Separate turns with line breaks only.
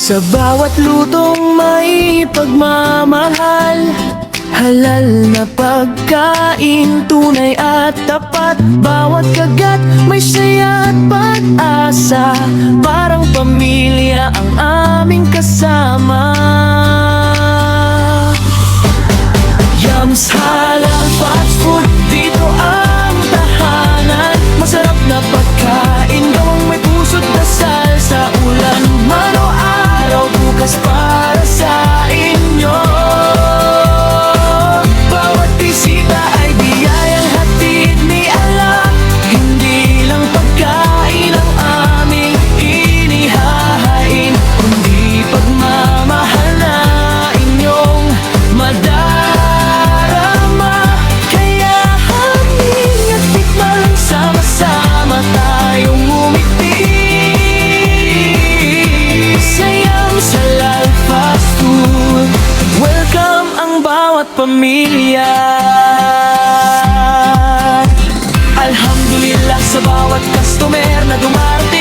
Sa bawat lutong may pagmamahal, halal na pagkain, tunay at tapat. Bawat kagat may saya at pag-asa, parang pamilya ang aming kasama. Yums Halal Fast Food, dito ang tahanan. Masarap na pagkain, gawang may puso't dasal. Sa ulan man o araw, bukas para sa inyo. Bawat bisita ay biyayang hatid ni Allah. Hindi lang pagkain ang aming inihahain, kundi pagmamahal na inyong madarama. Kaya hangin at tikman, sama-sama tayong umiti. Sa Yums Halal Fast Food, welcome ang bawat pamilya. Alhamdulillah sa bawat customer na dumarating.